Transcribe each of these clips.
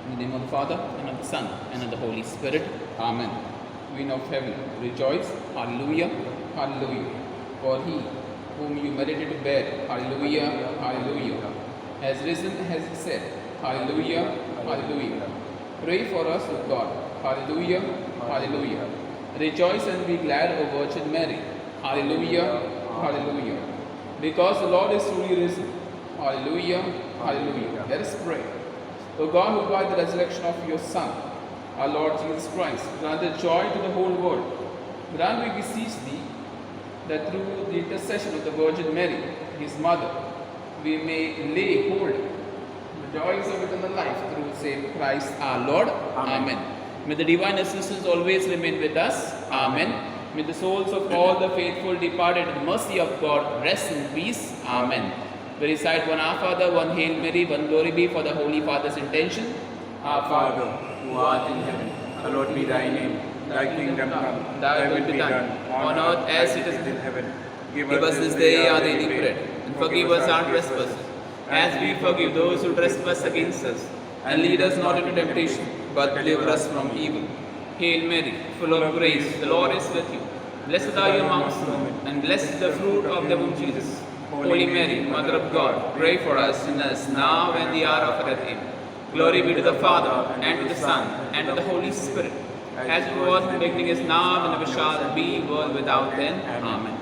In the name of the Father, and of the Son, and of the Holy Spirit. Amen. Queen of heaven, rejoice. Hallelujah. Hallelujah. For he whom you merited to bear, hallelujah, hallelujah, has risen, has said, hallelujah, hallelujah. Pray for us, O God. Hallelujah, hallelujah. Rejoice and be glad, O Virgin Mary. Hallelujah, hallelujah. Because the Lord is truly risen. Hallelujah, hallelujah. Let us pray. O God, who by the resurrection of your Son, our Lord Jesus Christ, granted joy to the whole world, grant, we beseech thee, that through the intercession of the Virgin Mary, his mother, we may lay hold the joys of eternal life through same Christ our Lord. Amen. May the divine assistance always remain with us. Amen. May the souls of all the faithful departed in the mercy of God rest in peace. Amen. We recite one Our Father, one Hail Mary, one Glory be for the Holy Father's intention. Our Father, who art in heaven, hallowed be thy name. Thy kingdom come, thy will be done, on earth as it is in heaven. Give us this day our daily bread, and forgive us our trespasses, as we forgive those who trespass against us. And lead us not into temptation, but deliver us from evil. Hail Mary, full of grace, the Lord is with you. Blessed are you amongst women, and blessed is the fruit of the womb, Jesus. Holy Mary, Mother of God, pray for us sinners, now and the hour of our death. Amen. Glory be to the Father, and to the Son, and to the Holy Spirit, as it was in the beginning, is now, and ever shall be, world without end. Amen.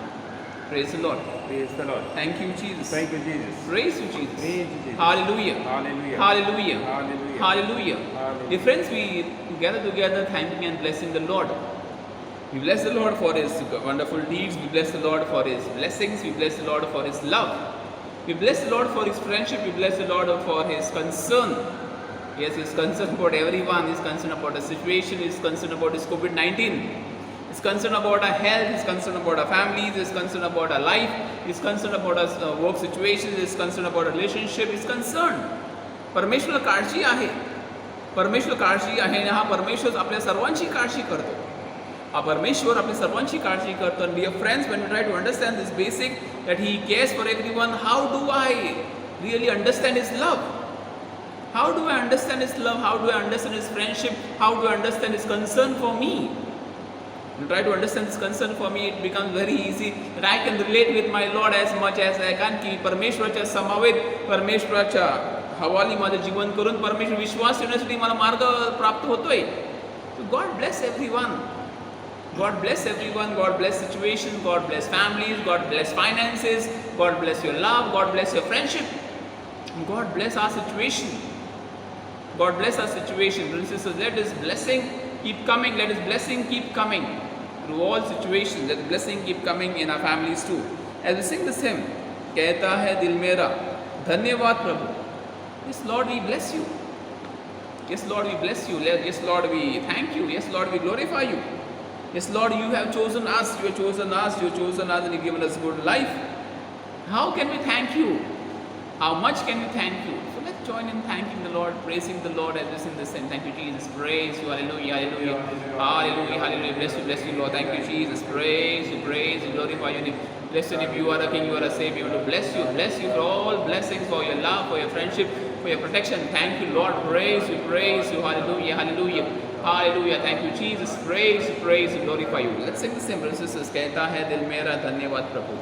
Praise the Lord. Praise the Lord. Thank you, Jesus. Thank you, Jesus. Praise you, Jesus. Praise you, Jesus. Hallelujah. Hallelujah. Hallelujah. Hallelujah. Hallelujah. Hallelujah. Dear friends, we gather together thanking and blessing the Lord. We bless the Lord for His wonderful deeds. We bless the Lord for His blessings. We bless the Lord for His love. We bless the Lord for His friendship. We bless the Lord for His concern. Yes, He is concerned about everyone. He is concerned about the situation. He is concerned about His COVID-19. He is concerned about our health. He is concerned about our families. He is concerned about our life. He is concerned about our work situations. He is concerned about our relationship. He is concerned. परमेश्वर काळजी आहे. परमेश्वर काळजी आहे आणि हा परमेश्वर आपल्या सर्वांची काळजी करतो. हा परमेश्वर आपल्या सर्वांची काळजी करतो. And dear friends, when we try to understand this basic, that He cares for everyone, how do I really understand His love? How do I understand His love? How do I understand His friendship? How do I understand His concern for me? When you try to understand His concern for me, it becomes very easy that I can relate with my Lord as much as I can. की परमेश्वराच्या समावेत, परमेश्वराच्या हवाली माझे जीवन करून परमेश्वर विश्वास ठेवण्यासाठी मला मार्ग प्राप्त होतोय. So God bless everyone. God bless everyone. God bless situation. God bless families. God bless finances. God bless your love. God bless your friendship. And God bless our situation. God bless our situation. Brothers and sisters, let His blessing keep coming. Let His blessing keep coming through all situations. Let blessing keep coming in our families too. As we sing this hymn, कहता है दिल मेरा धन्यवाद प्रभु. Yes, Lord, we bless you. Yes, Lord, we bless you. Yes, Lord, we thank you. Yes, Lord, we glorify you. Yes, Lord, you have chosen us. You have chosen us. You have chosen us, and you have given us good life. How can we thank you? How much can we thank you? So let's join in thanking the Lord, praising the Lord as we sing this hymn. Thank you, Jesus. Praise you. Hallelujah. Hallelujah. Hallelujah. Hallelujah. Bless you, Lord. Thank you, Jesus. Praise you. Praise you. Glorify your name. Bless you. If you are a king, you are a savior. We want to bless you. Bless you for all blessings, for your love, for your friendship, for your protection. Thank you, Lord. Praise you. Praise you. Hallelujah. Hallelujah. Hallelujah. Thank you, Jesus. Praise you. Praise you. Glorify you. Let's sing this hymn, brothers and sisters. कहता है दिल मेरा धन्यवाद प्रभु.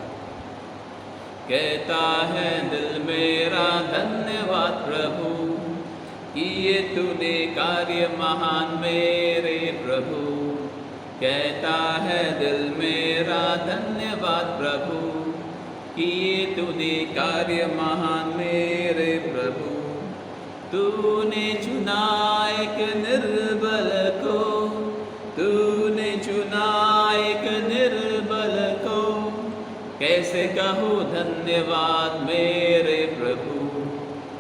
कहता है दिल मेरा धन्यवाद प्रभु, किए तूने कार्य महान मेरे प्रभु. कहता है दिल मेरा धन्यवाद प्रभु, किए तूने कार्य महान मेरे प्रभु. तूने चुना एक निर्बल को, तूने चुना एक निर्बल को. कैसे कहूँ धन्यवाद मेरे प्रभु,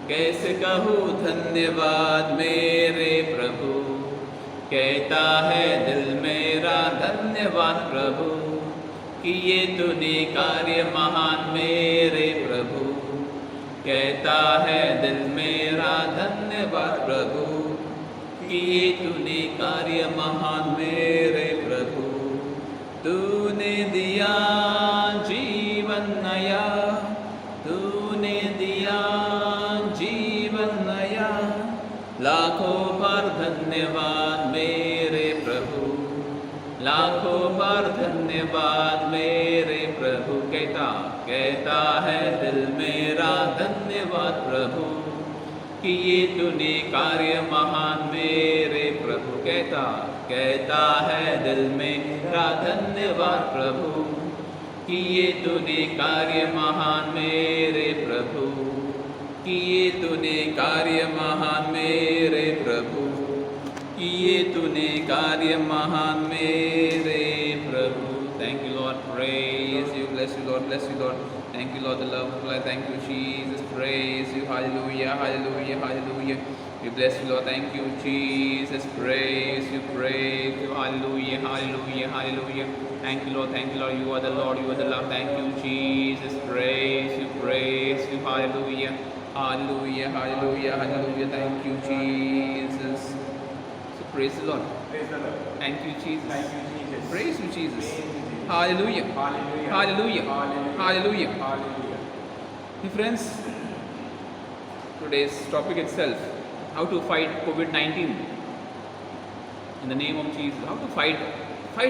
कैसे कहूँ धन्यवाद मेरे प्रभु. कहता है दिल मेरा धन्यवाद प्रभु, किए तूने कार्य महान मेरे प्रभु. कहता है दिल मेरा धन्यवाद प्रभु, किए तूने कार्य महान मेरे प्रभु. तूने दिया जीवन नया, तूने दिया जीवन नया. लाखों धन्यवाद मेरे प्रभु, लाखों बार धन्यवाद मेरे प्रभु। कहता है दिल मेरा धन्यवाद प्रभु, कि ये तूने कार्य महान मेरे प्रभु। कहता है दिल मेरा धन्यवाद प्रभु, कि ये तूने कार्य महान मेरे प्रभु, कि ये तूने कार्य महान मेरे प्रभु, कि ये तूने कार्य महान मेरे प्रभु। Thank you Lord, praise you, bless you Lord, bless you Lord. Thank you Lord, the love of life. Thank you Jesus, praise you, hallelujah, hallelujah, hallelujah. We bless you Lord, thank you Jesus, praise you, hallelujah, hallelujah, hallelujah. Thank you Lord, you are the Lord, you are the love. Thank you Jesus, praise you, hallelujah, hallelujah, hallelujah, hallelujah. Thank you Jesus. So praise the Lord. Praise the Lord. Thank you Jesus. Thank you, Jesus. Praise you Jesus. Praise you, Jesus. Hallelujah. Hallelujah. Hallelujah. Hallelujah. Hallelujah. Hallelujah. Hey friends, today's topic itself, how to fight COVID-19 in the name of Jesus. How to fight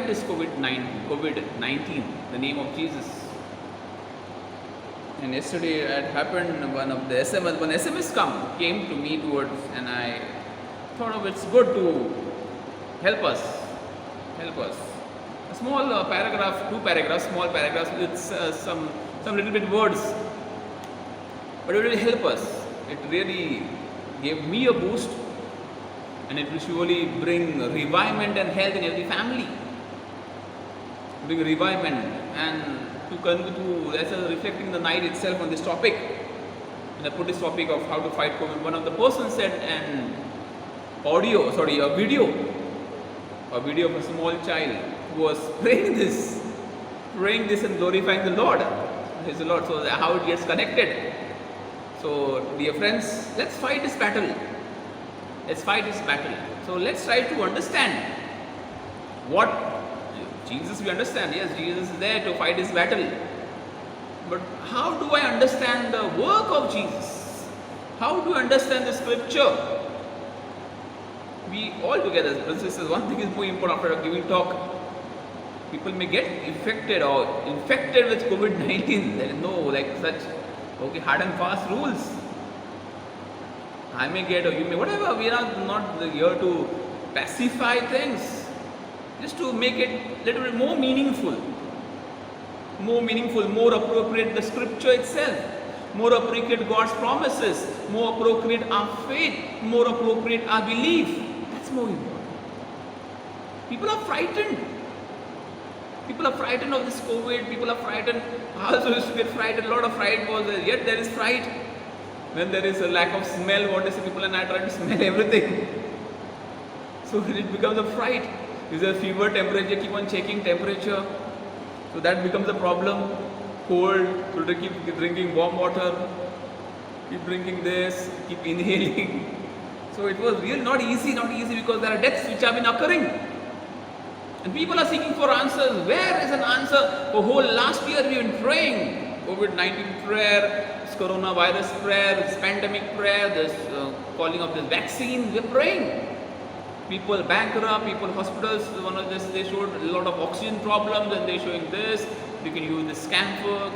this COVID-19 in the name of Jesus. And yesterday it happened, one SMS came to me towards, and I thought of it's good to help us. A small paragraph, 2 paragraphs, small paragraphs with some little bit words, but it will help us. It really gave me a boost, and it will surely bring revivement and health in every family. Bring revivement and as reflecting the night itself on this topic. And I put this topic of how to fight COVID. One of the persons said a video of a small child who was praying this and glorifying the Lord. Praise the Lord. So how it gets connected. So dear friends, let's fight this battle. So let's try to understand what Jesus we understand. Yes, Jesus is there to fight this battle. But how do I understand the work of Jesus? How do I understand the scripture? We all together, brothers and sisters, one thing is more important after giving talk. People may get infected with COVID-19. There is no such hard and fast rules. I may get, or you may, whatever. We are not here to pacify things, just to make it a little bit more meaningful, more appropriate the scripture itself, more appropriate God's promises, more appropriate our faith, more appropriate our belief. That's more important. People are frightened. People are frightened of this COVID. People are frightened. I also used to get frightened. A lot of fright was there. Yet there is fright. When there is a lack of smell, what is it? People are not trying to smell everything. So it becomes a fright. Is there fever, temperature? Keep on checking temperature. So that becomes a problem. Cold. So they keep drinking warm water. Keep drinking this. Keep inhaling. So it was really not easy because there are deaths which have been occurring. And people are seeking for answers. Where is an answer? For whole last year we have been praying. COVID-19 prayer, this coronavirus prayer, this pandemic prayer, this calling of this vaccine. We are praying. People bankrupt, people hospitals. They showed a lot of oxygen problems, and they're showing this. You can use this camphor,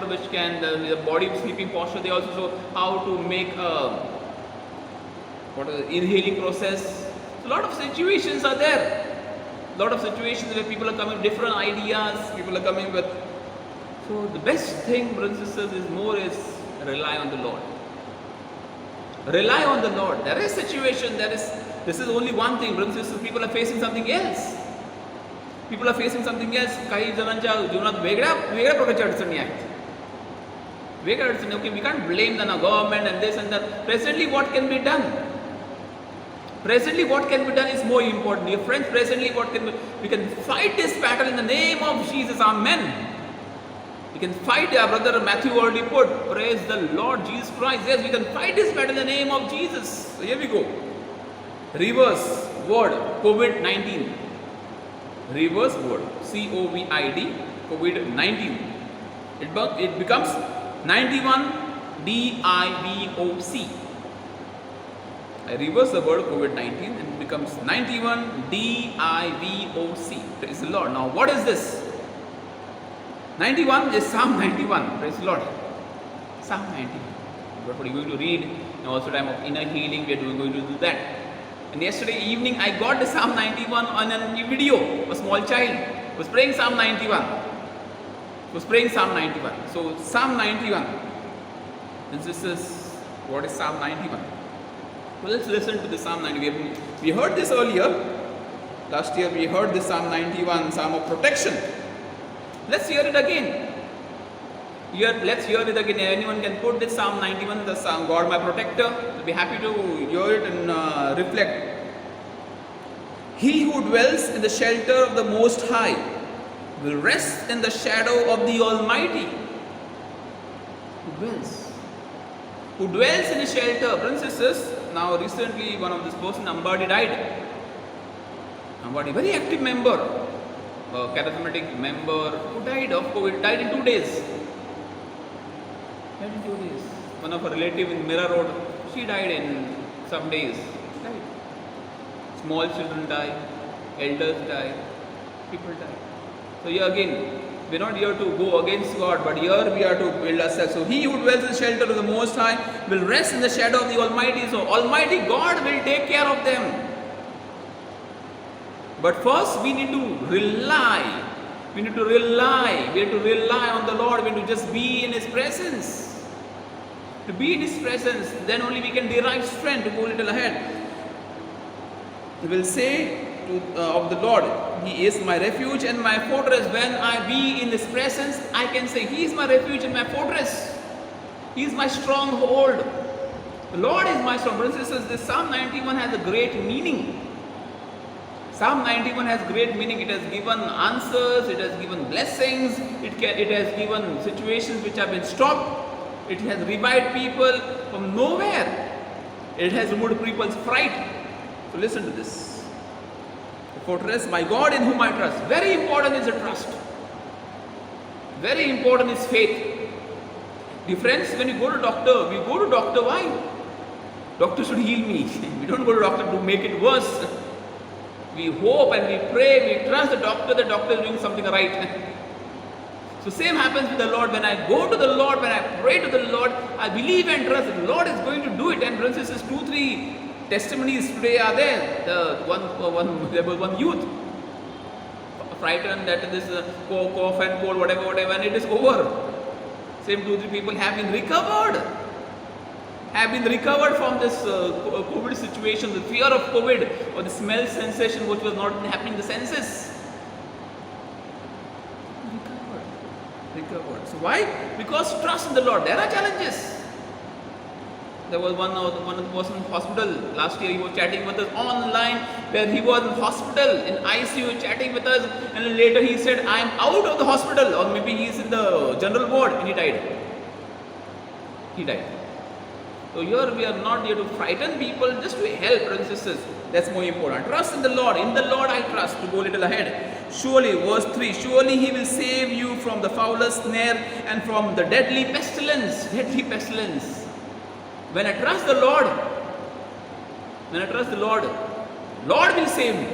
which can the body sleeping posture. They also show how to make inhaling process. So a lot of situations are there. A lot of situations where people are coming with different ideas. People are coming with. So the best thing, brothers and sisters, is rely on the Lord. Rely on the Lord. There is situation. This is only one thing, brothers and sisters. People are facing something else. काही जणांच्या जीवनात वेगळ्या प्रकारच्या अडचणी आहेत. Okay, we can't blame the government and this and that. Presently, what can be done? Is more important. Dear friends, we can fight this battle in the name of Jesus. Amen. We can fight, our brother Matthew already put, praise the Lord Jesus Christ. Yes, we can fight this battle in the name of Jesus. So here we go. Reverse word, COVID-19. Reverse word, COVID, COVID-19. It becomes 91 DIVOC. I reverse the word COVID-19 and it becomes 91 DIVOC. Praise the Lord. Now what is this? 91 is Psalm 91. Praise the Lord. Psalm 91. What are you going to read? And also time of inner healing, we are going to do that. And yesterday evening I got the Psalm 91 on a video. A small child was praying Psalm 91. Was praying Psalm 91. So Psalm 91. And this is what is Psalm 91. Well, let's listen to the Psalm 91. We heard this earlier. Last year we heard this Psalm 91, Psalm of protection. Let's hear it again. Let's hear it again. Anyone can put this Psalm 91, the Psalm God my protector. I'll be happy to hear it and reflect. He who dwells in the shelter of the Most High will rest in the shadow of the Almighty. Who dwells in a shelter. Brothers and sisters, now recently one of this person, Ambadi, died. Ambadi, very active member, a charismatic member who died of COVID, died in 2 days. Died in 2 days. One of her relative in Mira Road, she died in some days. Died. Small children die, elders die, people die. So here again, we are not here to go against God, but here we are to build ourselves. So he who dwells in the shelter of the Most High will rest in the shadow of the Almighty. So Almighty God will take care of them. But first we need to rely. We need to rely. We have to rely on the Lord. We need to just be in His presence. To be in His presence, then only we can derive strength to go a little ahead. We will say of the Lord, He is my refuge and my fortress. When I be in His presence, I can say, He is my refuge and my fortress. He is my stronghold. The Lord is my strong. Brothers and sisters, this Psalm 91 has a great meaning. Psalm 91 has great meaning. It has given answers, it has given blessings, it has given situations which have been stopped. It has revived people from nowhere. It has removed people's fright. So listen to this. The fortress, my God in whom I trust. Very important is the trust. Very important is faith. The friends, when you go to doctor, we go to doctor, why? Doctor should heal me. We don't go to doctor to make it worse. We hope and we pray, we trust the doctor is doing something right. So same happens with the Lord. When I go to the Lord, when I pray to the Lord, I believe and trust that the Lord is going to do it. And brothers and sisters, 2-3 testimonies today are there. There was one youth frightened that this cough and cold, whatever, and it is over. Same 2-3 people have been recovered. From this COVID situation, the fear of COVID or the smell sensation which was not happening in the senses. Recovered. So why? Because trust in the Lord. There are challenges. There was one person in hospital. Last year he was chatting with us online where he was in hospital, in ICU chatting with us, and then later he said, I am out of the hospital, or maybe he is in the general ward, and he died. So here we are not here to frighten people, just to help, brothers and sisters. That's more important. Trust in the Lord. In the Lord I trust. To go a little ahead. Surely, verse 3, surely He will save you from the fowler's snare and from the deadly pestilence. When I trust the Lord, Lord will save me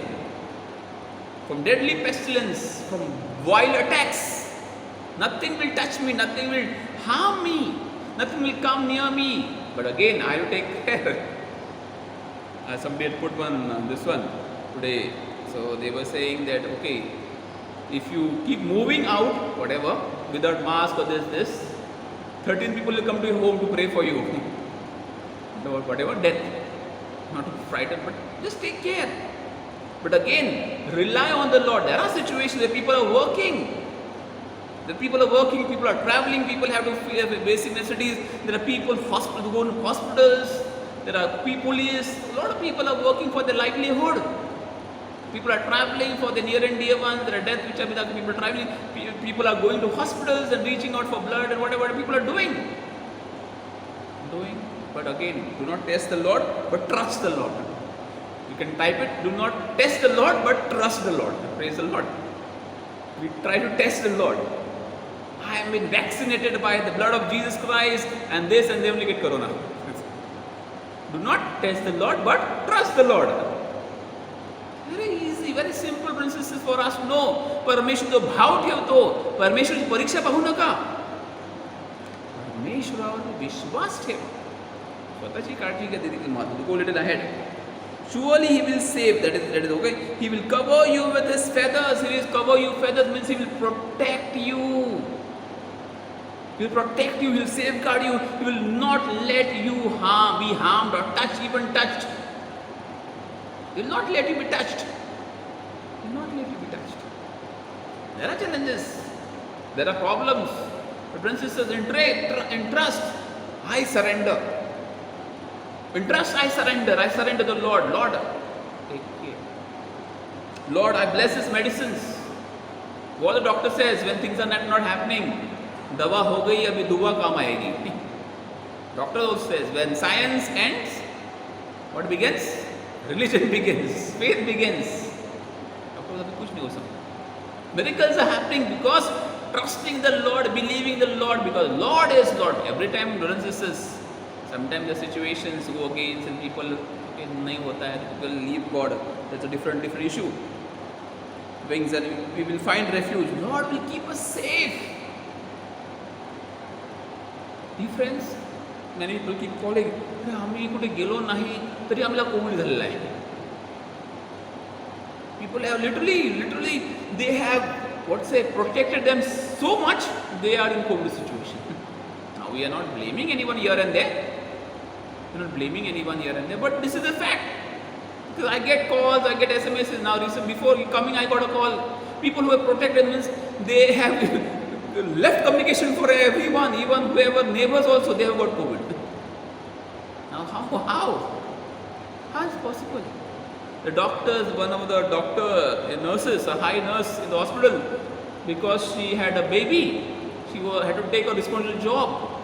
from deadly pestilence, from vile attacks. Nothing will touch me, nothing will harm me, nothing will come near me. But again, I will take care. Somebody had put this one today. So they were saying that, okay, if you keep moving out, whatever, without mask or this, 13 people will come to your home to pray for you. Whatever, death. Not to frighten, but just take care. But again, rely on the Lord. There are situations where people are working. People are traveling, people have to have basic necessities. There are people who go to hospitals, there are police. A lot of people are working for their livelihood. People are traveling for the near and dear ones. There are deaths which are without people traveling. People are going to hospitals and reaching out for blood and whatever people are doing. But again, do not test the Lord, but trust the Lord. You can type it, do not test the Lord, but trust the Lord. Praise the Lord. We try to test the Lord. I have been vaccinated by the blood of Jesus Christ and this, and they only get corona. Do not test the Lord, but trust the Lord. Very easy, very simple principles for us to know. परमेश्वर जो भाव ठेवतो, परमेश्वराची परीक्षा पाहू नका. परमेश्वरावर विश्वास ठेवा. स्वतःची काळजी घ्या, तिथे महत्व. Go little ahead. Surely He will save. That is okay. He will cover you with His feathers. He will cover you. Feathers means He will protect you. He will protect you. He will safeguard you. He will not let you be harmed or even touched. He will not let you be touched. He will not let you be touched. There are challenges. There are problems. But brothers and sisters, in trust, I surrender. In trust, I surrender. I surrender to the Lord. Lord, take care. Lord, I bless His medicines. What the doctor says when things are not happening, दवा हो गई, अभी दुआ काम आएगी. Doctor also says when science ends, what begins? Religion begins. Faith begins. Doctor अभी कुछ नहीं हो सकता. Miracles are happening because trusting the Lord, believing the Lord, because Lord is Lord. Every time, brothers and sisters, sometimes the situations go against and people नहीं होता है, people leave God. That's a different issue. Things that we will find refuge. Lord will keep us safe. Dear friends, many people keep calling, आम्ही कुठे गेलो नाही तरी आम्हाला Covid झालेला आहे. People have literally they have protected them so much, they are in COVID situation. Now we are not blaming anyone here and there. We are not blaming anyone here and there, but this is a fact. Because I get calls, I get SMSs now. Before coming, I got a call. People who are protected means they have left communication for everyone, even whoever neighbors also, they have got COVID. Now how is it possible? The doctors, one of the nurses, a high nurse in the hospital, because she had a baby, she had to take a responsible job.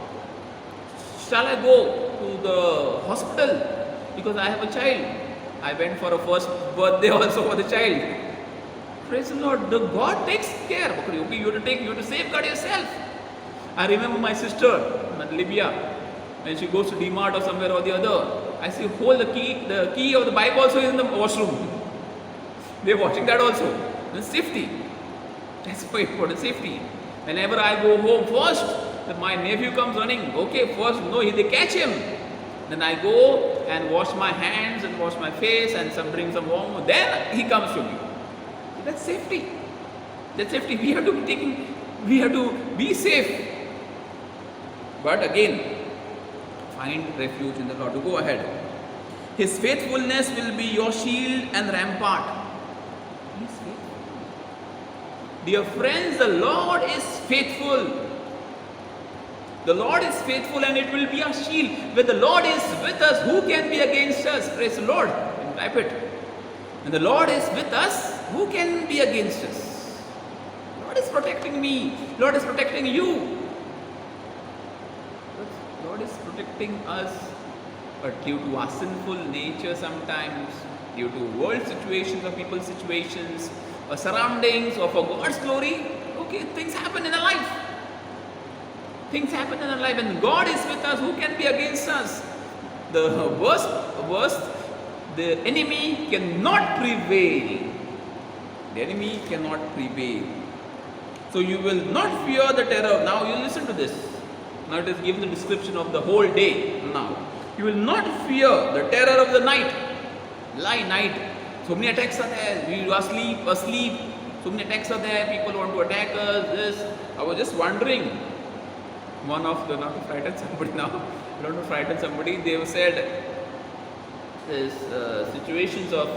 Shall I go to the hospital because I have a child? I went for a first birthday also for the child. Praise the Lord. The God takes care. Okay, you have to safeguard yourself. I remember my sister in Libya, when she goes to DMart or somewhere or the other, I see hold the key of the bike also is in the washroom. They're watching that also. The safety. That's very important, safety. Whenever I go home first, my nephew comes running. Okay, first, no, they catch him. Then I go and wash my hands and wash my face and bring some warm. Then he comes to me. That's safety. That's safety. We have to be safe. But again, find refuge in the Lord. Go ahead. His faithfulness will be your shield and rampart. He is faithful. Dear friends, the Lord is faithful. The Lord is faithful and it will be our shield. When the Lord is with us, who can be against us? Praise the Lord. And type it. When the Lord is with us, who can be against us? Lord is protecting me. Lord is protecting you. Lord is protecting us, but due to our sinful nature sometimes, due to world situations or people's situations, or surroundings, or for God's glory, okay, things happen in our life. Things happen in our life, and God is with us. Who can be against us? The worst, the enemy cannot prevail. The enemy cannot prevail. So you will not fear the terror. Now you listen to this. Now it is given the description of the whole day. Now you will not fear the terror of the night. Night. So many attacks are there. We are asleep. So many attacks are there. People want to attack us. This. I was just wondering. One of the, not to frighten somebody now, not to frighten somebody, they have said this situations of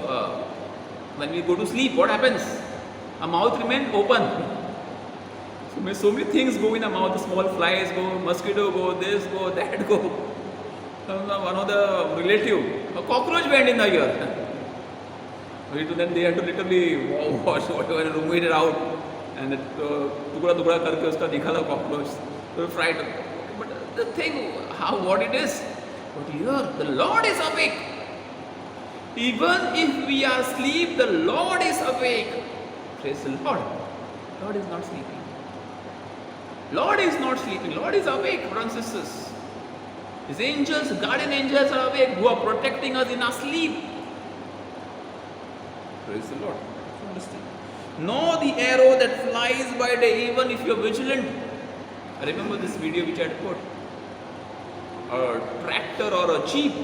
when we go to sleep, what happens? Our mouth remains open. So many things go in our mouth. Small flies go, mosquito go, this go, that go. One of the relative, a cockroach went in the ear. Then they had to literally wash whatever and remove it out. And टुकड़ा करके उसका निकाला cockroach. So frightened. But the thing, what it is? But here, the Lord is awake. Even if we are asleep, the Lord is awake. Praise the Lord. Lord is not sleeping. Lord is not sleeping. Lord is awake, brothers and sisters. His angels, guardian angels are awake, who are protecting us in our sleep. Praise the Lord. Understand? Know the arrow that flies by day, even if you're vigilant. I remember this video which I had put. A tractor or a jeep,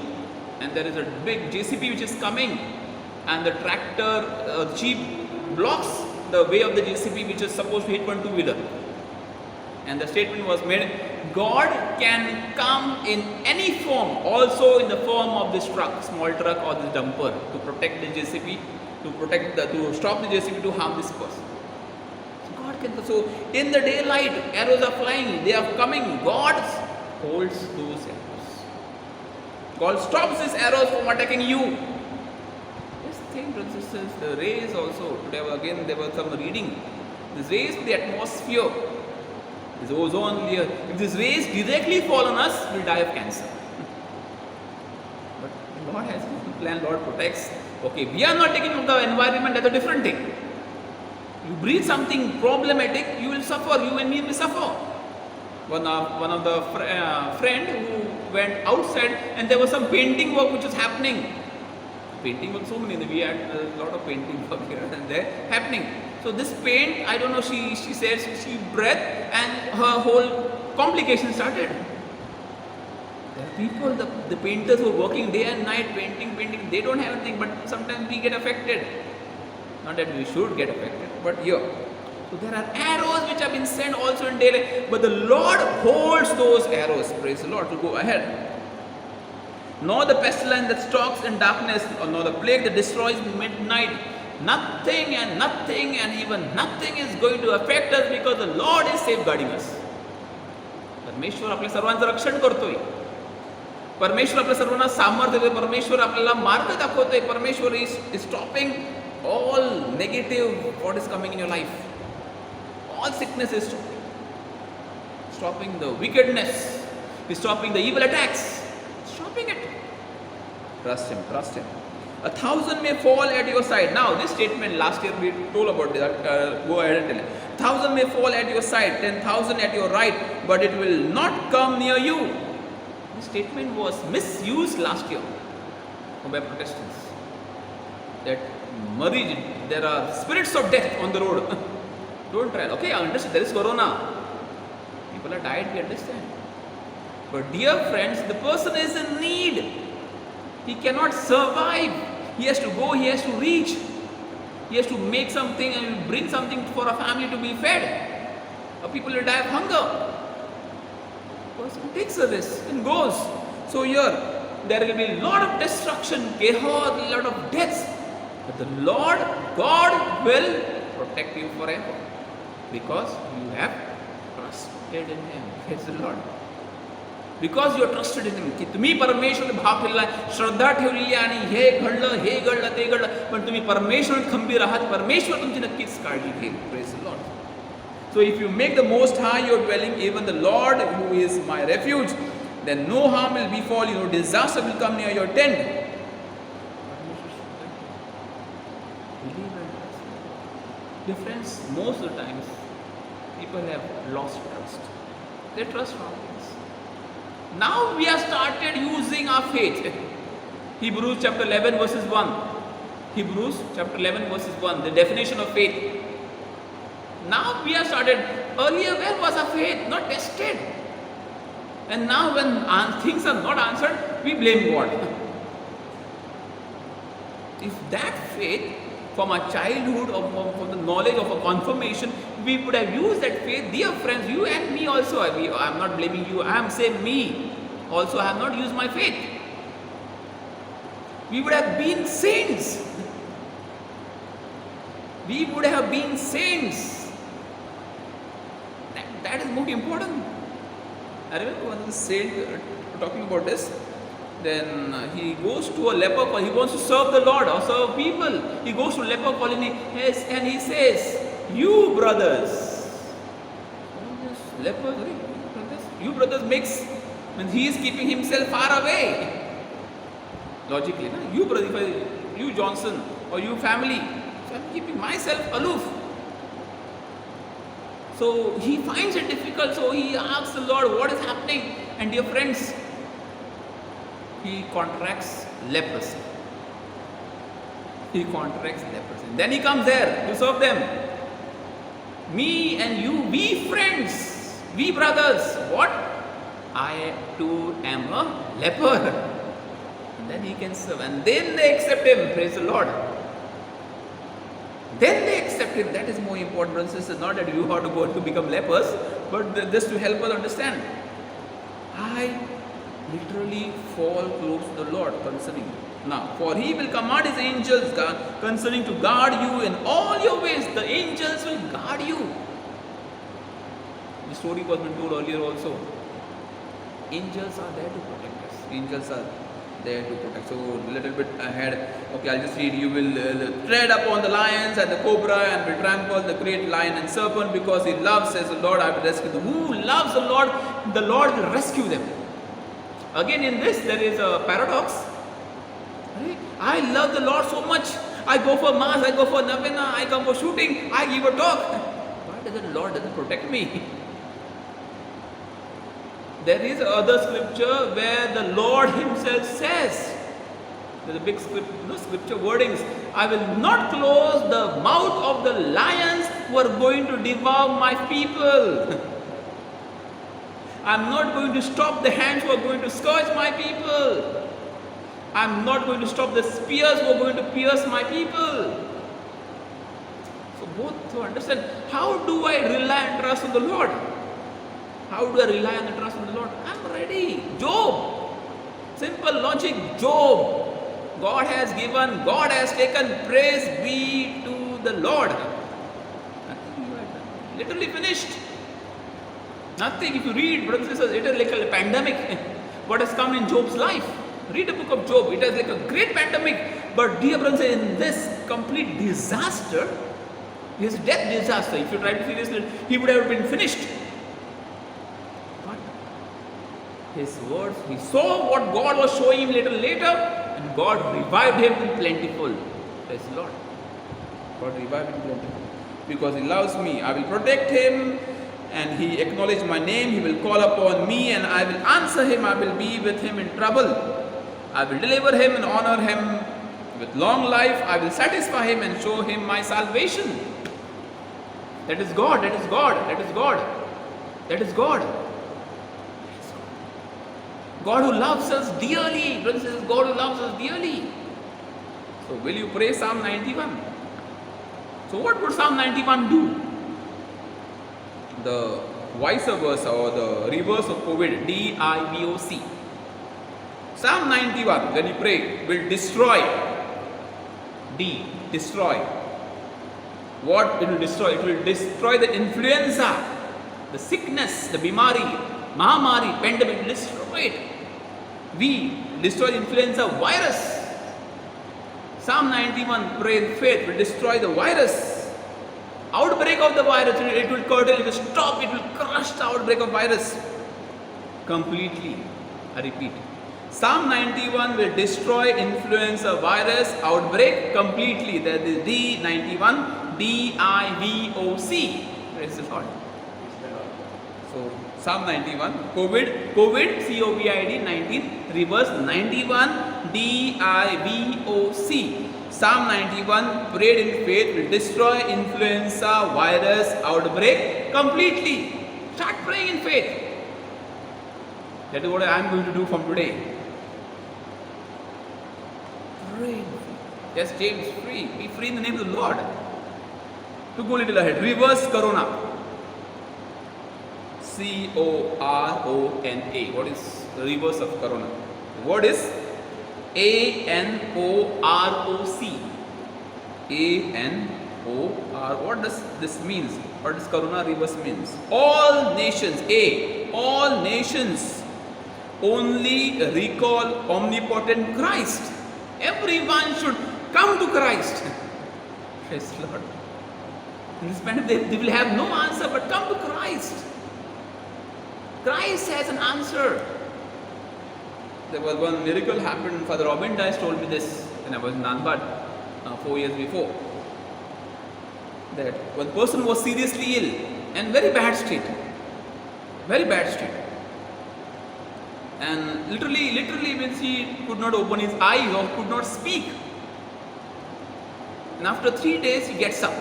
and there is a big JCB which is coming, and the tractor, jeep blocks the way of the JCB which is supposed to hit one two-wheeler. And the statement was made, God can come in any form, also in the form of this truck, small truck or this dumper, to protect the JCB, to stop the JCB to harm this person. So God can. So in the daylight, arrows are flying, they are coming. God holds those arrows. God stops these arrows from attacking you. Just think, brothers and sisters, the rays also. Today again there was some reading. These rays in the atmosphere, this ozone layer, if these rays directly fall on us, we'll die of cancer. But Lord has a plan, Lord protects. Okay, we are not taking of the environment, that's a different thing. You breathe something problematic, you will suffer, you and me will suffer. One of the friend who went outside, and there was some painting work which was happening. Painting work, so many, we had a lot of painting work here and there happening. So this paint, I don't know, she said she breathed and her whole complication started. There are people, the painters who are working day and night painting, they don't have anything, but sometimes we get affected. Not that we should get affected, but here. So there are arrows which have been sent also in daylight, but the Lord holds those arrows, praise the Lord, to go ahead. Nor the pestilence that stalks in darkness, nor the plague that destroys midnight. Nothing and even nothing is going to affect us because the Lord is safeguarding us. परमेश्वर आपल्या सर्वांचं रक्षण करतोय. परमेश्वर आपल्या सर्वांना सामर्थ्य देतोय. परमेश्वर आपल्याला मार्ग दाखवतोय. परमेश्वर is stopping all negative what is coming in your life. All sickness is stopping the wickedness. He's stopping the evil attacks. Stopping it. Trust Him. Trust Him. 1,000 may fall at your side. Now, this statement last year we told about that. Go ahead and tell it. 1,000 may fall at your side, 10,000 at your right, but it will not come near you. This statement was misused last year by Protestants. That marriage, there are spirits of death on the road. Don't try. Okay, I understand. There is corona. People are died, we understand. But dear friends, the person is in need. He cannot survive. He has to go, he has to reach. He has to make something and bring something for a family to be fed. Or people will die of hunger. The person takes a risk and goes. So here, there will be a lot of destruction, chaos, a lot of deaths. But the Lord, God will protect you forever. Because you have trusted in Him. Praise the Lord. Because you are trusted in Him. की तुम्ही परमेश्वर भाव ठेवला, श्रद्धा ठेवलेली आणि हे घडलं ते घडलं, पण तुम्ही परमेश्वरात खंबीर आहात. परमेश्वर तुमची नक्कीच काळजी घेईल. Praise the Lord. So if you make the Most High your dwelling, even the Lord who is my refuge, then no harm will befall you, no disaster will come near your tent. Dear friends, most of the times people have lost trust. They trust wrong things. Now we have started using our faith. Hebrews chapter 11 verses 1. Hebrews chapter 11 verses 1. The definition of faith. Now we have started. Earlier, where was our faith? Not tested. And now when things are not answered, we blame God. If that faith from our childhood or from the knowledge of a confirmation, we would have used that faith. Dear friends, you and me also, I am not blaming you, I am saying me also, I have not used my faith. We would have been saints. We would have been saints. That is more important. I remember one saint talking about this. Then he goes to a leper colony. He wants to serve the Lord or serve people. He goes to leper colony and he says, "You brothers, lepers, you brothers makes when he is keeping himself far away. Logically, no? You brother, you Johnson or you family, so I'm keeping myself aloof." So he finds it difficult. So he asks the Lord, "What is happening?" And dear friends, he contracts leprosy. He contracts leprosy. Then he comes there to serve them. Me and you, we friends, we brothers. What? I too am a leper. And then he can serve. And then they accept him. Praise the Lord. Then they accept him. That is more important, brothers and sisters. Not that you have to go to become lepers, but just to help us understand. I literally fall close to the Lord concerning you. Now, for he will command his angels concerning to guard you in all your ways. The angels will guard you. The story was been told earlier also. Angels are there to protect us. Angels are there to protect. So, a little bit ahead. Okay, I'll just read. You will tread upon the lions and the cobra and will trample the great lion and serpent because he loves, says the Lord, I will rescue them. Who loves the Lord will rescue them. Again, in this, there is a paradox. I love the Lord so much. I go for mass, I go for novena, I come for shooting, I give a talk. Why does the Lord doesn't protect me? There is other scripture where the Lord himself says, there's a big scripture wordings, I will not close the mouth of the lions who are going to devour my people. I'm not going to stop the hands who are going to scourge my people. I'm not going to stop the spears who are going to pierce my people. So both to understand, how do I rely and trust on the Lord? How do I rely and trust on the Lord? I'm ready. Job. Simple logic. Job. God has given, God has taken, praise be to the Lord. Nothing you have done. Literally finished. Nothing. If you read, brothers and sisters, it is like a pandemic. What has come in Job's life. Read the book of Job. It is like a great pandemic. But dear brothers, in this complete disaster, his death disaster, if you try to seriously, he would have been finished. But his words, he saw what God was showing him little later, and God revived him in plentiful. Praise the Lord. God revived him plentiful. Because he loves me, I will protect him. And he acknowledged my name, he will call upon me and I will answer him, I will be with him in trouble. I will deliver him and honor him with long life. I will satisfy him and show him my salvation. That is God, that is God, that is God. That is God. God who loves us dearly. Brothers and sisters, God who loves us dearly. So will you pray Psalm 91? So what would Psalm 91 do? The vice versa or the reverse of COVID, D-I-V-O-C. Psalm 91, when you pray, will destroy. Destroy. What it will destroy? It will destroy the influenza, the sickness, the bimari, mahamari, pandemic, destroy it. We destroy the influenza virus. Psalm 91, pray in faith, will destroy the virus. Outbreak of the virus, it will curtail, it will stop, it will crush the outbreak of virus completely. I repeat. Psalm 91 will destroy influenza virus outbreak completely. That is D91, D-I-V-O-C. Praise the Lord. So Psalm 91, COVID, C-O-V-I-D, 19, reverse 91, D-I-V-O-C. Psalm 91, prayed in faith, will destroy influenza virus outbreak completely. Start praying in faith. That is what I am going to do from today. Pray. Yes, James, free. Be free in the name of the Lord. To go a little ahead. Reverse Corona. C-O-R-O-N-A. What is the reverse of Corona? The word is A-N-O-R-O-C. A-N-O-R. What does this mean? What does Corona reverse means? All nations. All nations only recall omnipotent Christ. Everyone should come to Christ. Praise the Lord. In this pandemic, they will have no answer but come to Christ. Christ has an answer. There was one miracle happened. Father Robin Dice told me this when I was in Nanbad 4 years before. That one person was seriously ill and very bad state. Very bad state. And literally means he could not open his eyes or could not speak. And after 3 days, he gets up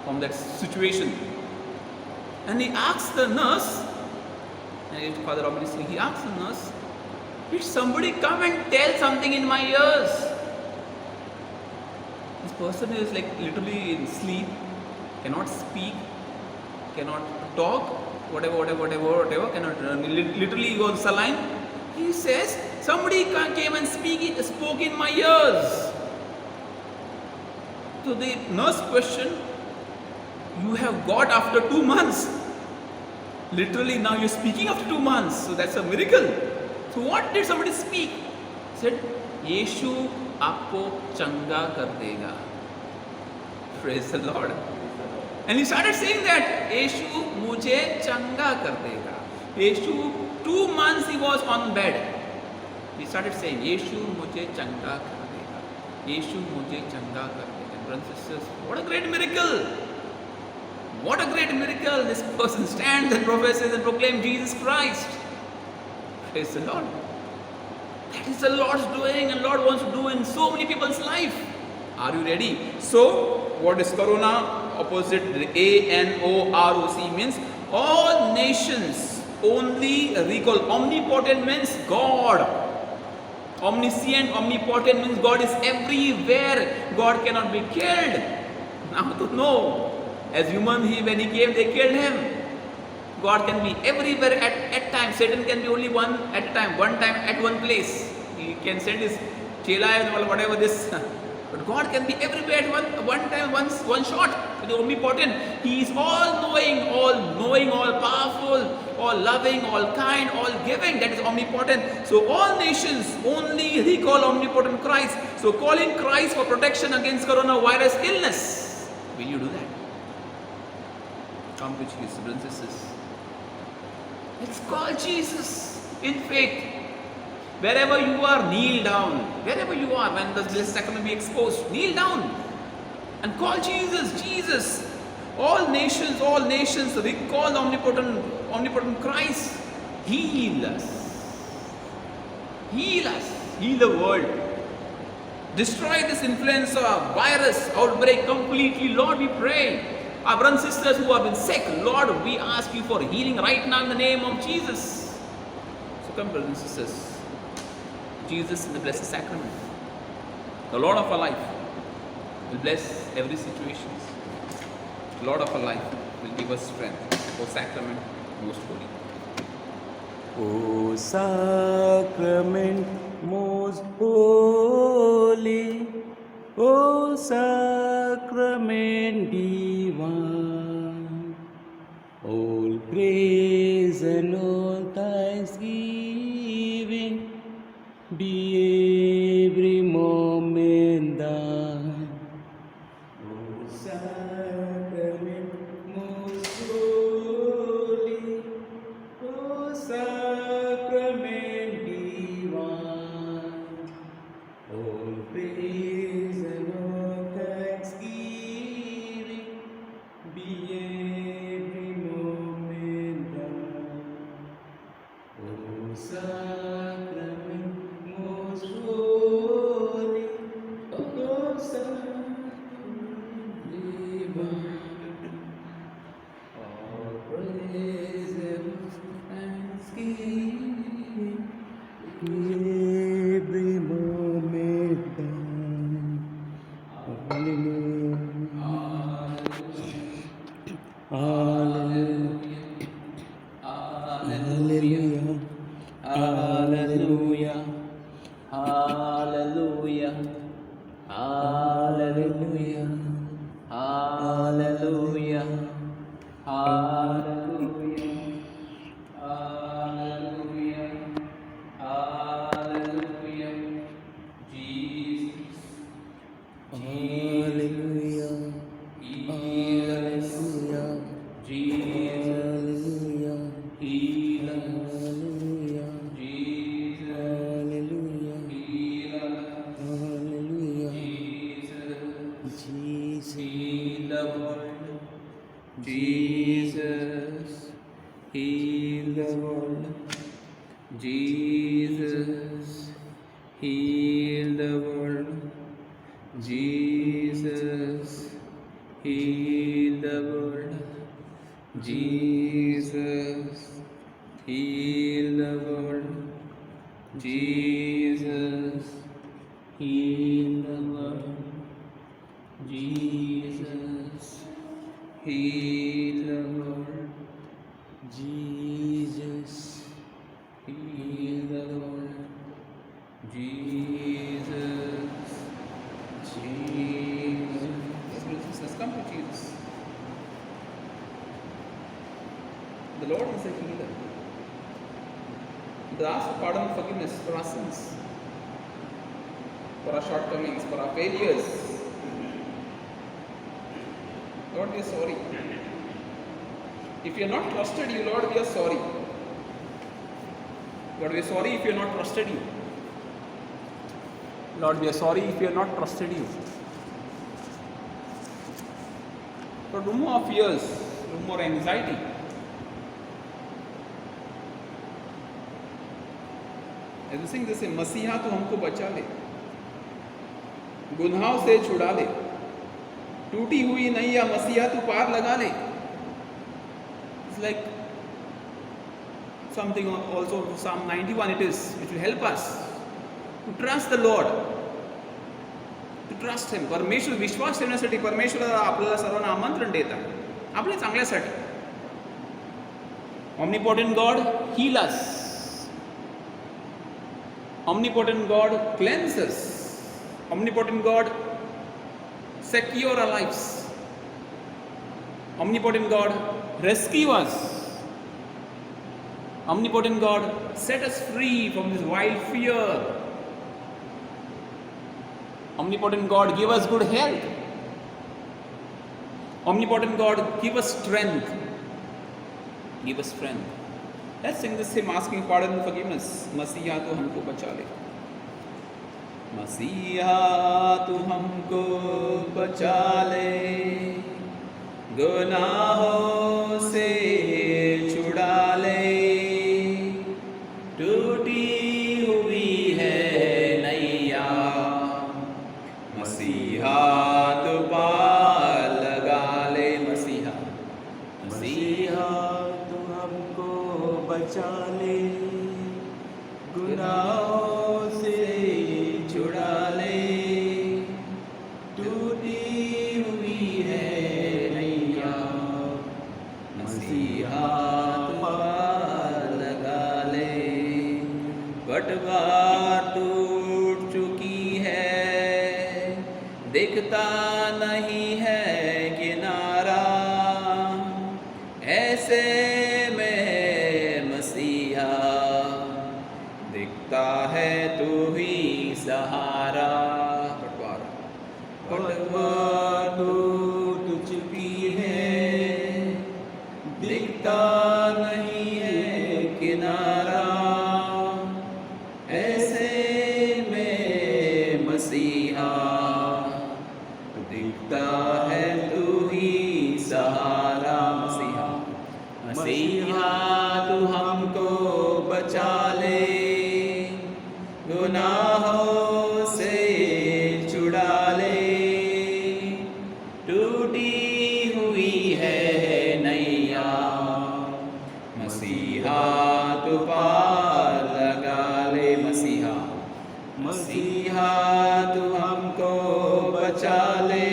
from that situation. And he asks the nurse, and Father obviously, he asks the nurse, did somebody come and tell something in my ears? This person is like literally in sleep, cannot speak, cannot talk, whatever, cannot literally he was saline. He says, somebody came and spoke in my ears. So the nurse question, you have got after 2 months. Literally now you're speaking after 2 months. So that's a miracle. So what did somebody speak? He said, Yeshu aapko changa kar dega. Praise the Lord. And he started saying that, Yeshu mujhe changa kar dega. Yeshu, 2 months he was on bed. He started saying, Yeshu mujhe changa kar dega. Yeshu mujhe changa kar dega. Brothers and sisters, what a great miracle. What a great miracle. This person stands and professes and proclaims Jesus Christ. Praise the Lord. That is the Lord's doing, and Lord wants to do in so many people's life. Are you ready? So, what is Corona? Opposite ANOROC means all nations only recall. Omnipotent means God. Omniscient, omnipotent means God is everywhere. God cannot be killed. Now to know. As human, when he came, they killed him. God can be everywhere at time. Satan can be only one at a time, one time at one place. He can send his chela or whatever this. But God can be everywhere at one time, one shot. The omnipotent. He is all knowing, all powerful, all loving, all kind, all giving. That is omnipotent. So all nations only recall omnipotent Christ. So calling Christ for protection against coronavirus illness. Will you do that? Come to Jesus, brothers and sisters. Let's call Jesus in faith. Wherever you are, kneel down. Wherever you are, when the Blessed Sacrament be exposed, kneel down and call Jesus, Jesus. All nations recall the omnipotent Christ. Heal us. Heal us. Heal the world. Destroy this influenza virus outbreak completely. Lord, we pray. Our brothers and sisters who have been sick, Lord, we ask you for healing right now in the name of Jesus. So come, brothers and sisters. Jesus in the Blessed Sacrament, the Lord of our life, will bless every situation. The Lord of our life will give us strength. O Sacrament, most holy. O Sacrament, most holy, O Sacrament divine, all praise and all thanksgiving be every moment thine. O Sacrament most holy, O Sacrament divine, all praise and all thanksgiving be every moment thine. O Sacrament most holy, O Sacrament divine, all praise and thanksgiving every moment thine. Hallelujah. Hallelujah. Hallelujah. Hallelujah. Hallelujah. Hallelujah. Hallelujah. Hallelujah. Hallelujah. Jesus. Hallelujah. Hallelujah. Jesus. Hallelujah. Jesus. Hallelujah. Hallelujah. Jesus. Heal the world. Jesus. Heal the world. Jesus, heal the world. Jesus, heal the world. Jesus, heal the world. Jesus, heal the world. Jesus, heal the world. Jesus, Heal the world. Jesus, Jesus. Yes, brothers and sisters, come to Jesus. The Lord is a healer. They ask for pardon and forgiveness for our sins, for our shortcomings, for our failures. Lord, we are sorry. If you have not trusted you, Lord, we are sorry. Lord, we are sorry if we have not trusted you. Lord, we are sorry if we have not trusted you. Lord, no more fears, no more anxiety. As we sing this, मसीहा तू हमको बचा ले, गुनाहों से छुड़ा ले, टूटी हुई नैया मसीहा तू पार लगा ले. It's like something also Psalm 91 it is, which will help us to trust the Lord, to trust Him. परमेश्वर विश्वास ठेवण्यासाठी परमेश्वर आपल्याला सर्वांना आमंत्रण देतात आपल्या चांगल्यासाठी. Omnipotent God, heal us. Omnipotent God, cleanse us. Omnipotent God, secure our lives. Omnipotent God, rescue us. Omnipotent God, set us free from this wild fear. Omnipotent God, give us good health. Omnipotent God, give us strength. Give us strength. Let's sing this hymn asking pardon and forgiveness. मसीहा तू हमको बचा ले. मसीहा तू हमको बचा ले, गुनाहों से छुड़ा ले, टूटी हुई है नैया मसीहा तू पार लगा ले. मसीहा मसीहा तू हमको बचा ले, गुनाहों से छुड़ा ले, टूटी हुई है नैया मसीहा पार लगा ले. पटवार टूट चुकी है, दिखता नहीं है किनारा, ऐसे में मसीहा दिखता है तू ही सहारा. पटवार टूट चुकी है, दिखता नहीं है किनारा, ऐसे में मसीहा दिखता है तू ही सहारा. मसीहा मसीहा तू हमको बचा ले, गुनाहों से छुड़ा ले, टूटी हुई है नैया मसीहा तू पार लगा ले. मसीहा मसीहा तू हमको बचा ले,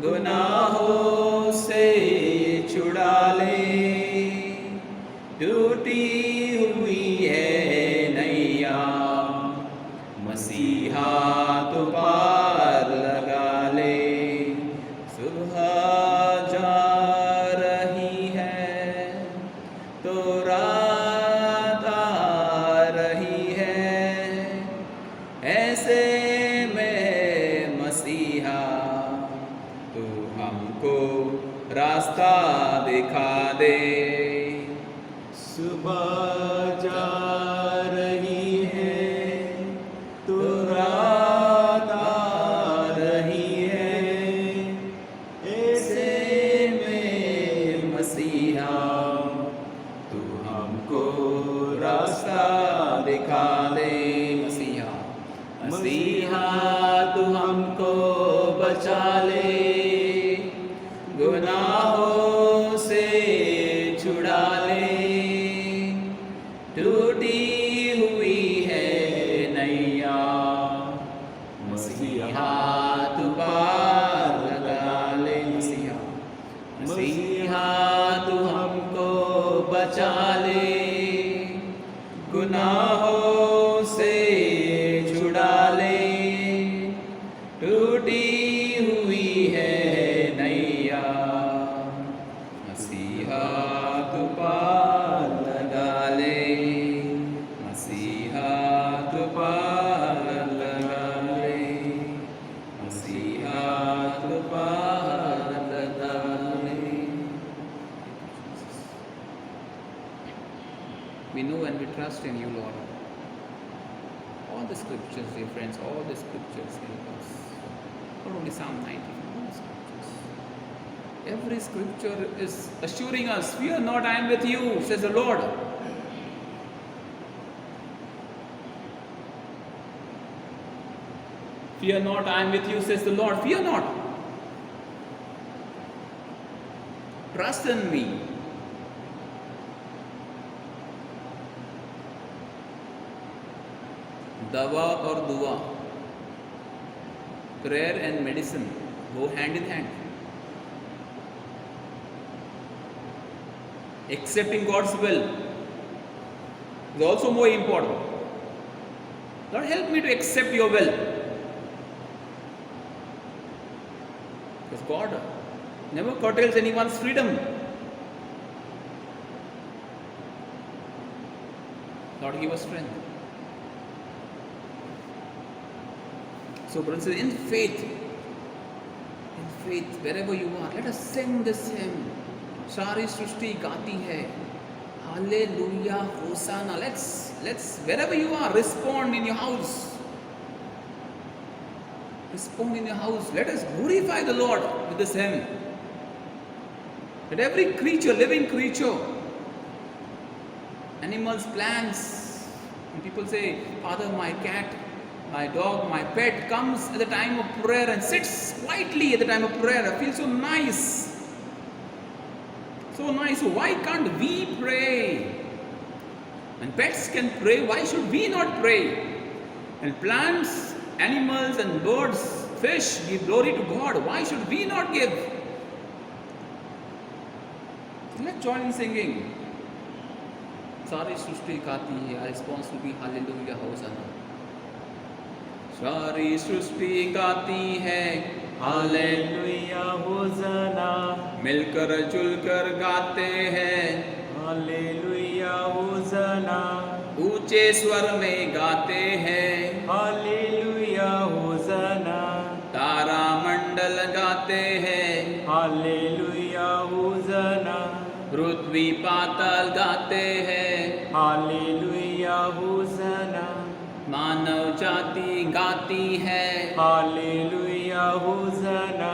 गुनाहों से छुड़ा ले, टूटी हुई है नैया मसीहा तू पार लगा ले. सुबह जा रही है तो रात आ रही है, ऐसे में मसीहा तू हमको रास्ता दिखा दे. सुबह जा रही है तो रात आ रही है, ऐसे में मसीहा तू हमको बचा ले, गुनाहों से छुड़ा ले। टूटी हुई है नैया, मसीहा तू पार लगा ले। मसीहा तू हमको बचा ले, गुनाहों से छुड़ा ले। टूटी हुई है नैया, मसीहा तू पार लगा ले। मसीहा तू पार लगा ले। मसीहा तू पार लगा ले। We know and we trust in you, Lord. All the scriptures, dear friends, all the scriptures help us. Not only Psalm 90, all the scriptures. Every scripture is assuring us, fear not, I am with you, says the Lord. Fear not, I am with you, says the Lord. Fear not. Trust in me. दवा और दुआ, prayer and medicine go hand in hand. Accepting God's will is also more important. Lord, help me to accept your will. Because God never curtails anyone's freedom. Lord, give us strength. So, brothers and sisters, in faith, wherever you are, let us sing this hymn. सारी सृष्टि गाती है, Hallelujah, Hosanna. Let's wherever you are, respond in your house. Respond in your house. Let us glorify the Lord with this hymn. Let every creature, living creature, animals, plants, and people say, Father, my cat, my dog, my pet comes at the time of prayer and sits quietly at the time of prayer. I feel so nice. So nice. So why can't we pray? When pets can pray, why should we not pray? And plants, animals and birds, fish give glory to God. Why should we not give? So let's join in singing. सारी सृष्टि गाती है. Our response will be Hallelujah, Hosanna. सारी सृष्टि गाती है, hallelujah होसाना। मिलकर जुलकर गाते हैं, हालेलुया होसाना। ऊंचे स्वर में गाते हैं, हालेलुया होसाना। तारा मंडल गाते हैं, हालेलुया होसाना। पृथ्वी पाताल गाते हैं, हालेलुया होसाना। मानव जाति गाती है, hallelujah hosanna.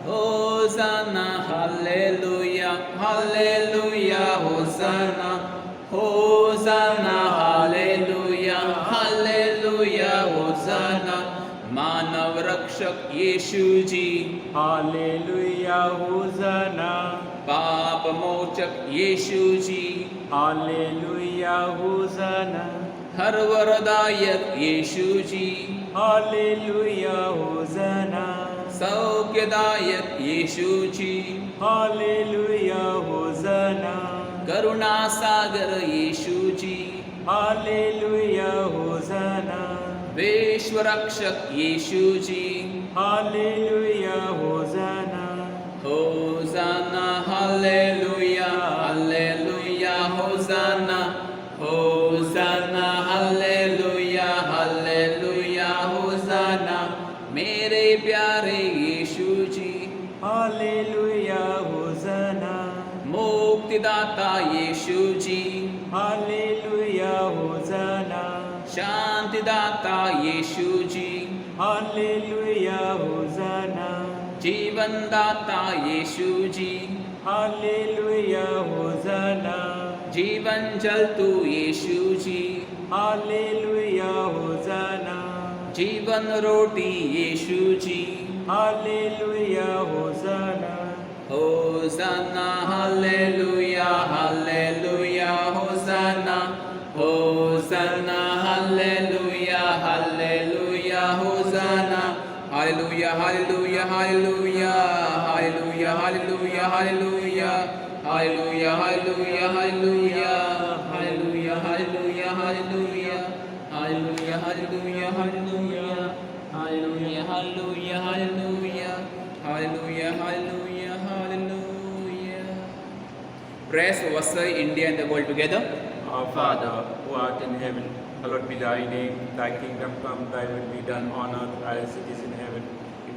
Hosanna, hallelujah, hallelujah, hosanna, hosanna, hallelujah, hallelujah, hosanna. मानव रक्षक यीशु जी, हालेलुया होसाना। पाप मोचक यीशु जी, हालेलुया होसाना। हर वरदायक यीशु जी, हालेलुया होसाना। सौख्यदायक यीशु जी, हालेलुया होसाना। करुणा सागर यीशु जी, हालेलुया होसाना। विश्व रक्षक Yeshu ji, hallelujah hosanna. Hosanna, hallelujah, hallelujah, hosanna, hosanna, hallelujah, hallelujah, hosanna. मेरे प्यारे यीशु जी, हालेलुया होसाना। मुक्तिदाता यीशु जी, हालेलुया होसाना। शांतिदाता यीशु जी, हालेलुया होसाना। जीवन दाता यीशु जी, हालेलुया होसाना। जीवन जल तू यीशु जी, हालेलुया होसाना। जीवन रोटी यीशु जी, Hallelujah, Hosanna. Hosanna, hallelujah, hallelujah, Hosanna. Hosanna, hallelujah, hallelujah, Hosanna. Hallelujah, hallelujah, hallelujah, hallelujah, hallelujah, hallelujah. Hallelujah, hallelujah, hallelujah. Hallelujah, hallelujah, hallelujah. Hallelujah, hallelujah, hallelujah. Hallelujah, hallelujah, hallelujah. Hallelujah, hallelujah, hallelujah. Prayers for Vasai, India and the world together. Our Father, who art in heaven, hallowed be thy name. Thy kingdom come, thy will be done on earth as it is in heaven.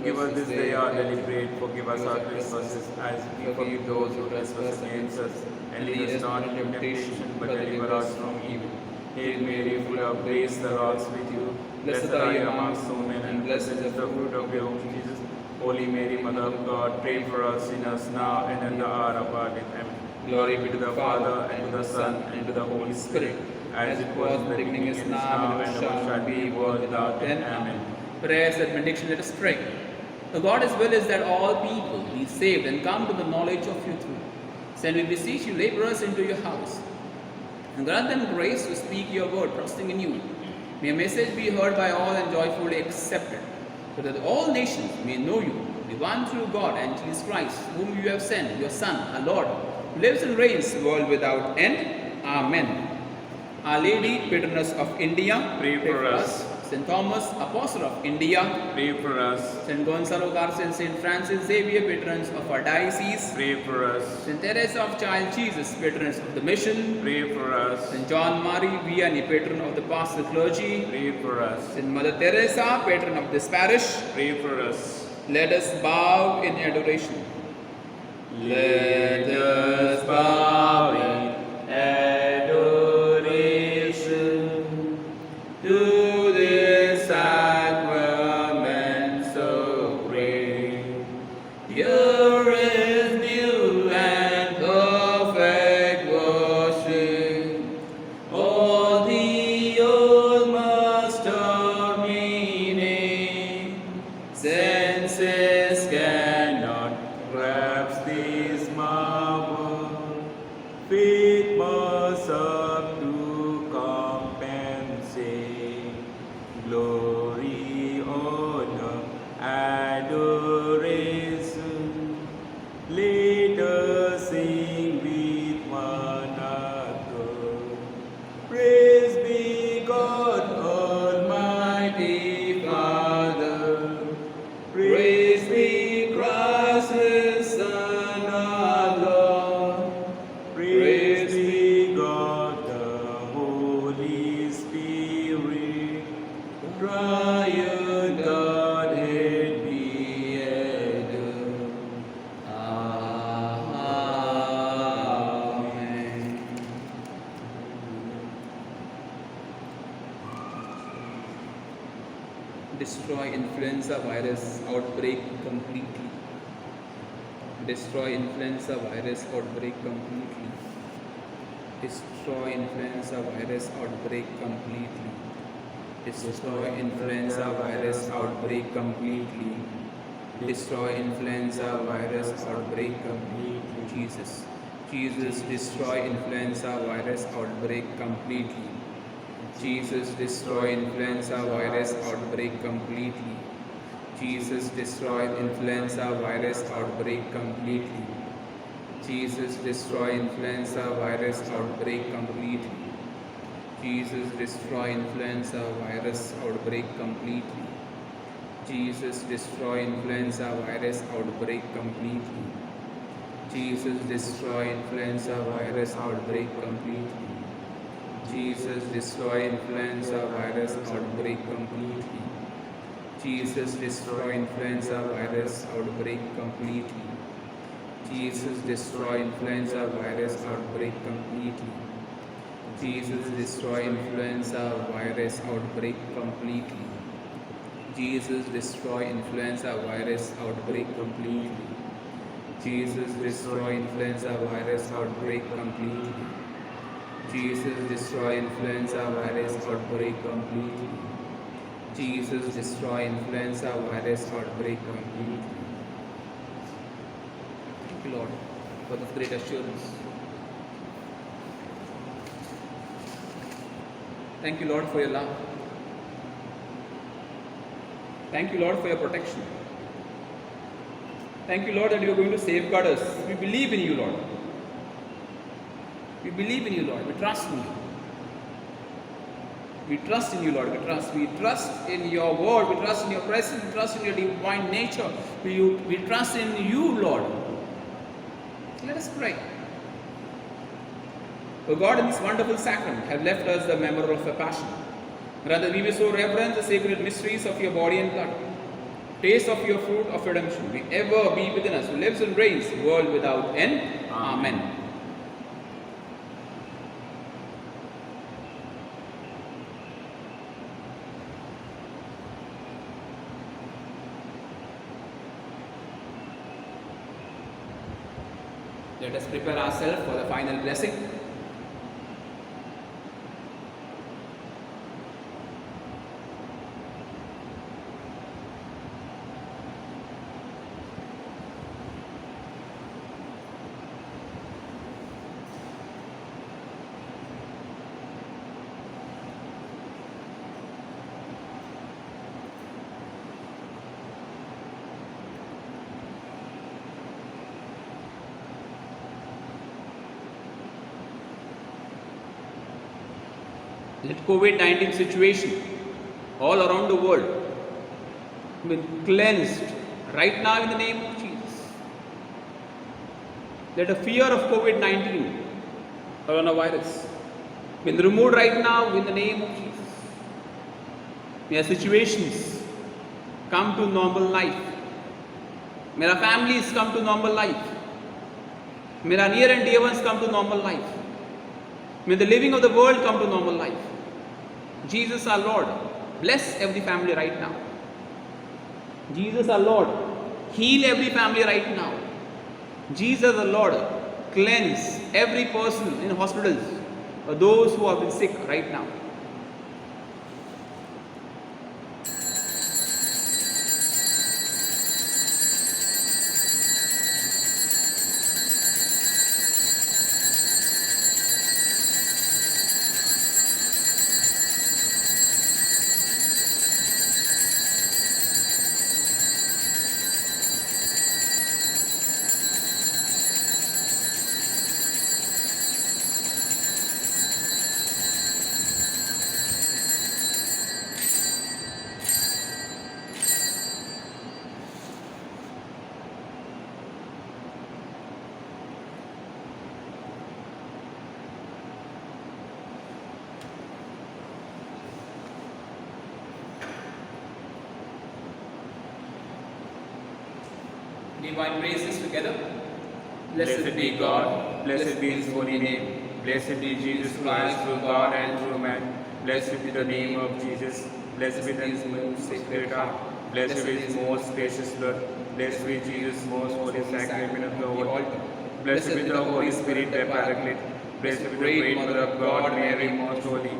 Give us this day our daily bread. Forgive us our trespasses, as we forgive those who trespass against us. And lead us not into temptation, but deliver us from evil. Hail Mary, full of grace, the Lord is with you. Blessed are you amongst women, and blessed is the fruit of your womb, Jesus. Holy Mary, Mother of God, pray for us sinners now and at the hour of our death. Amen. Glory be to the Father, and to the Son, and to the Holy Spirit, as it was in the beginning, is now, and ever shall be, world without end. Amen. Prayers and benediction, let us pray. The God's will is that all people be saved and come to the knowledge of you through. Send, we beseech you, laborers into your house, and grant them grace to speak your word, trusting in you. May your message be heard by all and joyfully accepted, so that all nations may know you, the one true God and Jesus Christ, whom you have sent, your Son, our Lord, who lives and reigns world without end. Amen. Our Lady, Patroness of India, Pray for us. St. Thomas, Apostle of India, Pray for us. St. Gonzalo Garcia and St. Francis Xavier, patrons of our diocese, Pray for us. St. Teresa of Child Jesus, patrons of the mission, Pray for us. St. John Marie Vianney, patron of the pastoral clergy, Pray for us. St. Mother Teresa, patron of this parish. Pray for us. Let us bow in adoration. Let us bow in adoration to this sacrament so great. Here is new and perfect worship. All the old master meaning, senses cannot Grasp this marvel, faith must up to compensate. Glory, honor, adoration. Let us sing with one accord. Praise be God, Almighty Father. Praise be Christ, His Son, our Lord. Praise be God, the Holy Spirit. Triune Godhead be adored. Amen. Destroy influenza virus outbreak completely. Destroy influenza virus outbreak completely. Destroy influenza virus outbreak completely. Destroy influenza virus outbreak completely. Destroy influenza virus outbreak completely. Jesus. Jesus, destroy influenza virus outbreak completely. Jesus, destroy influenza virus outbreak completely. Jesus, destroy influenza virus outbreak completely. Jesus, destroy influenza virus outbreak completely. Jesus, destroy influenza virus outbreak completely. Jesus, destroy influenza virus outbreak completely. Jesus, destroy influenza virus outbreak completely. Jesus, destroy influenza virus outbreak completely. Jesus, destroy influenza virus outbreak completely. Jesus, destroy influenza virus outbreak completely. Jesus, destroy influenza virus outbreak completely. Jesus, destroy influenza virus outbreak completely. Jesus, destroy influenza virus outbreak completely. Jesus, destroy influenza virus outbreak completely. Jesus, destroy influenza virus outbreak completely. Thank you, Lord, for this great assurance. Thank you, Lord, for your love. Thank you, Lord, for your protection. Thank you, Lord, that you are going to safeguard us. We believe in you, Lord. We believe in you, Lord. We trust in you. We trust in you, Lord. We trust in your word. We trust in your presence. We trust in your divine nature. We trust in you, Lord. Let us pray. O God, in this wonderful sacrament, have left us the memorial of your passion. Rather, we may so reverence the sacred mysteries of your body and blood. Taste of your fruit of redemption. May ever be within us, who lives and reigns, world without end. Amen. Let us prepare ourselves for the final blessing. Let COVID-19 situation all around the world be cleansed right now in the name of Jesus. Let the fear of COVID-19 coronavirus be removed right now in the name of Jesus. May our situations come to normal life. May our families come to normal life. May our near and dear ones come to normal life. May the living of the world come to normal life. Jesus our Lord, bless every family right now. Jesus our Lord, heal every family right now. Jesus our Lord, cleanse every person in hospitals or those who have been sick right now. Divine praises together. Blessed be God, blessed be His holy name, blessed be Jesus Christ, through God and through man. Blessed be the name of Jesus, blessed be His most sacred heart, blessed be His most gracious blood, blessed be Jesus' most holy sacrament of the altar. Blessed be the Holy Spirit, the Paraclete, blessed be the great Mother of God, Mary most holy,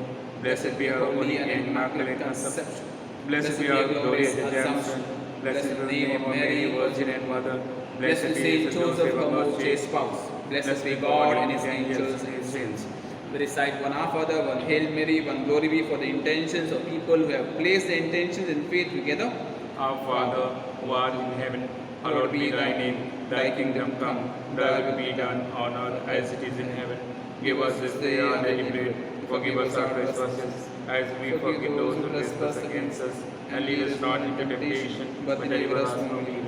blessed be her holy and immaculate conception, blessed be her glorious redemption, blessed be the name of Mary, Virgin and Mother, blessed be Saint Joseph, her most chaste spouse, blessed be God and His angels and His saints. We recite one Our Father, one Hail Mary, one Glory be for the intentions of people who have placed their intentions in faith together. Our Father, who art in heaven, hallowed be thy name. Thy kingdom come, thy will be done on earth as it is in heaven. Give us this day our daily bread. Forgive us our trespasses, as we forgive those who trespass against us. And lead us not into temptation, but deliver us from evil.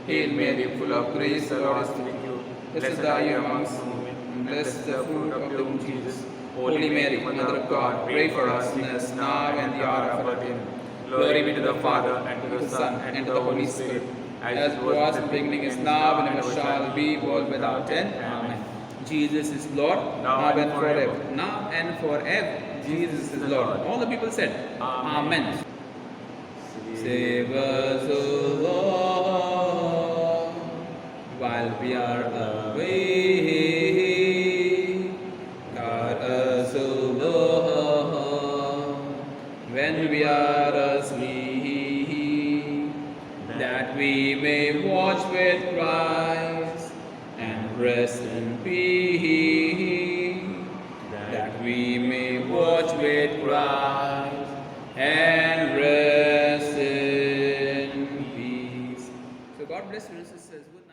Hail Mary, full of grace, the Lord is with you. Blessed are you amongst women, and blessed is the fruit of your womb, Jesus. Holy Mary, Mother of God, pray for us sinners now and the hour of our death. Glory be to the Father, and to the Son, and to the Holy Spirit, as it was in the beginning, is now, and ever shall be, world without end. Amen. Jesus is Lord, now and forever. Now and forever. Jesus is Lord. All the people said, Amen. Save us, O Lord, while we are away. Guard us, O Lord, when we are asleep. that we may watch with Christ and rest in peace, that we may watch with Christ and rest in peace. So God bless you, sisters. Good night.